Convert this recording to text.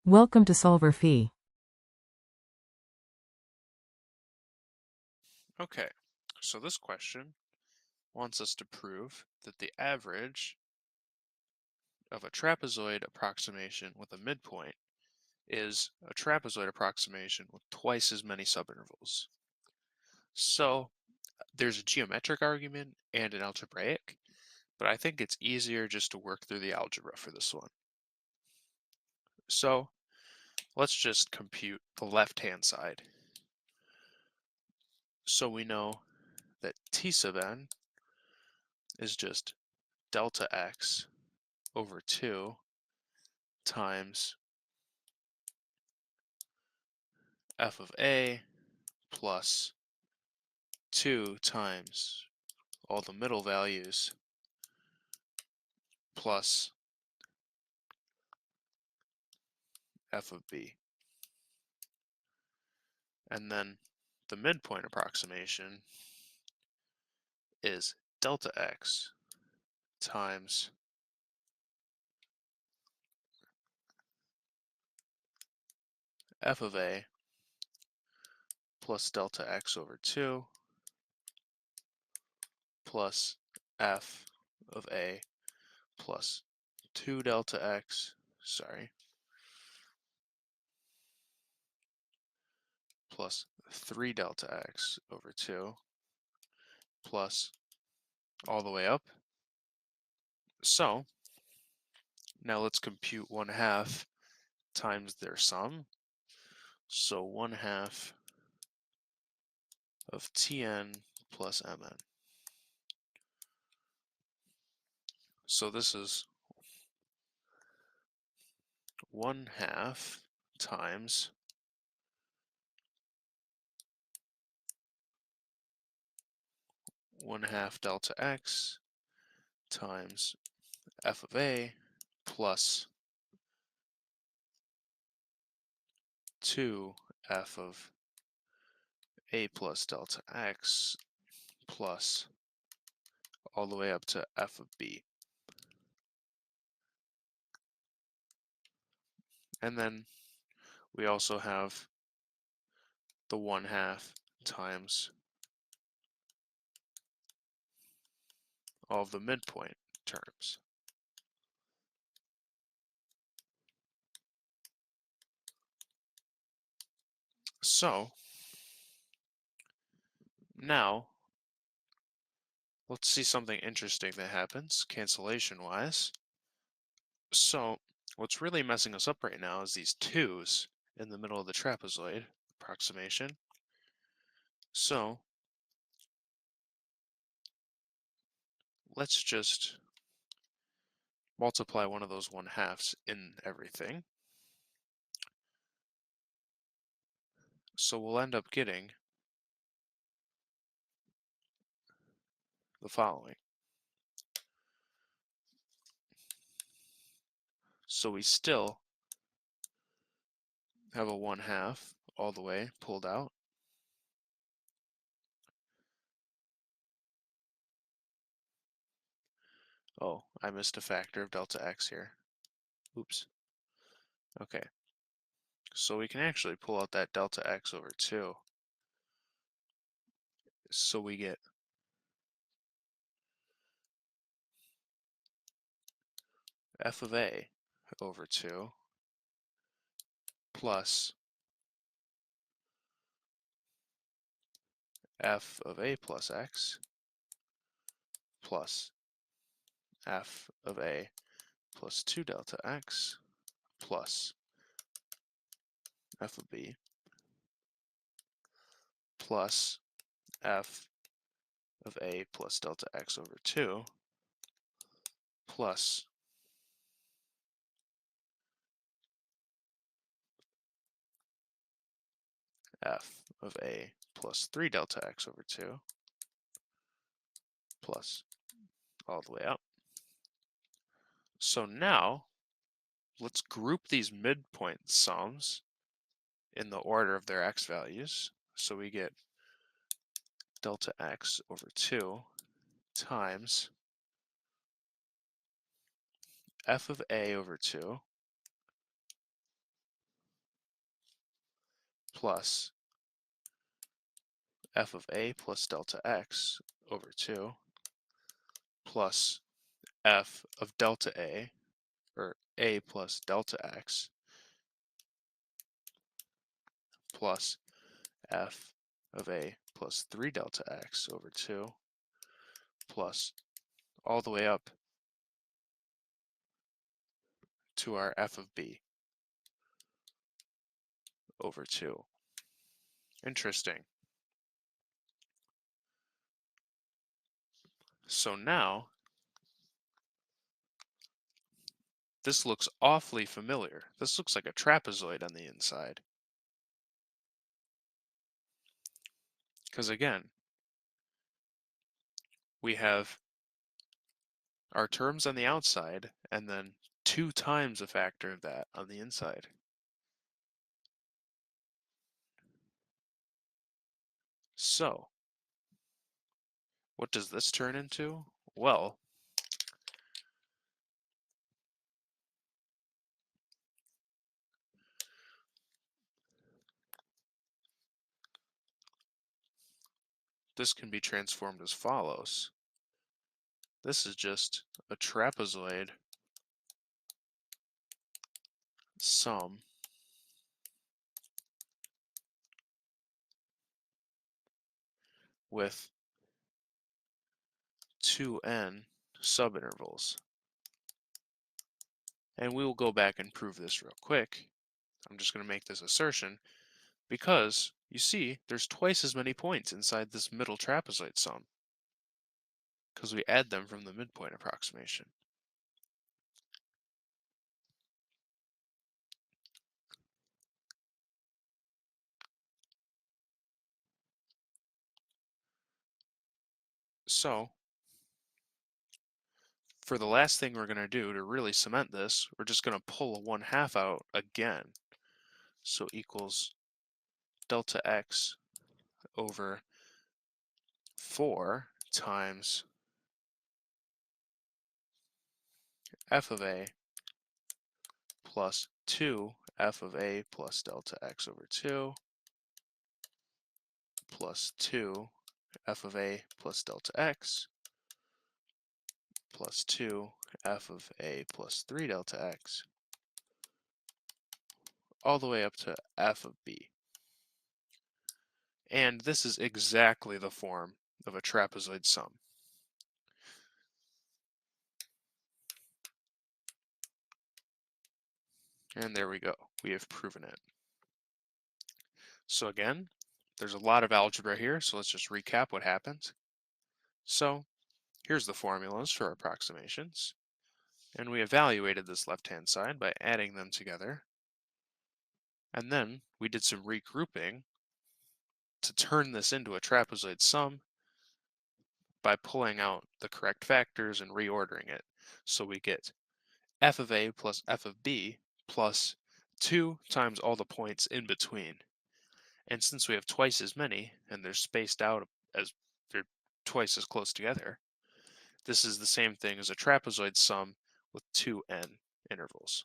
Welcome to solverfy. Okay, so this question wants us to prove that the average of a trapezoid approximation with a midpoint is a trapezoid approximation with twice as many subintervals. So there's a geometric argument and an algebraic, but I think it's easier just to work through the algebra for this one. So let's just compute the left-hand side. So we know that T sub n is just delta x over 2 times f of a plus 2 times all the middle values plus f of b. And then the midpoint approximation is delta x times f of a plus delta x over 2 plus f of a plus 2 delta x, plus 3 delta x over 2 plus all the way up. So now let's compute 1/2 times their sum. So 1/2 of Tn plus Mn. So this is 1/2 times 1/2 delta x times f of a plus 2 f of a plus delta x plus all the way up to f of b. And then we also have the 1/2 times all of the midpoint terms. So now let's see something interesting that happens cancellation-wise. So what's really messing us up right now is these 2's in the middle of the trapezoid approximation. So let's just multiply one of those 1/2s in everything. So we'll end up getting the following. So we still have a 1/2 all the way pulled out. Oh, I missed a factor of delta x here. Oops. Okay. So we can actually pull out that delta x over 2. So we get f of a over 2 plus f of a plus x plus f of a plus 2 delta x plus f of b plus f of a plus delta x over 2 plus f of a plus 3 delta x over 2 plus all the way up. So now let's group these midpoint sums in the order of their x values. So we get delta x over 2 times f of a over 2 plus f of a plus delta x over 2 plus f of delta a, or a plus delta x, plus f of a plus 3 delta x over 2 plus all the way up to our f of b over 2. Interesting. So now, this looks awfully familiar. This looks like a trapezoid on the inside. Because again, we have our terms on the outside and then 2 times a factor of that on the inside. So, what does this turn into? Well, this can be transformed as follows. This is just a trapezoid sum with 2n subintervals. And we will go back and prove this real quick. I'm just going to make this assertion because, you see, there's twice as many points inside this middle trapezoid sum because we add them from the midpoint approximation. So, for the last thing we're going to do to really cement this, we're just going to pull a 1/2 out again. So equals delta x over 4 times f of a plus 2 f of a plus delta x over 2 plus 2 f of a plus delta x plus 2 f of a plus 3 delta x all the way up to f of b. And this is exactly the form of a trapezoid sum. And there we go. We have proven it. So again, there's a lot of algebra here, so let's just recap what happened. So here's the formulas for our approximations. And we evaluated this left-hand side by adding them together. And then we did some regrouping to turn this into a trapezoid sum by pulling out the correct factors and reordering it. So we get f of a plus f of b plus 2 times all the points in between. And since we have twice as many, and they're spaced out as they're twice as close together, this is the same thing as a trapezoid sum with 2n intervals.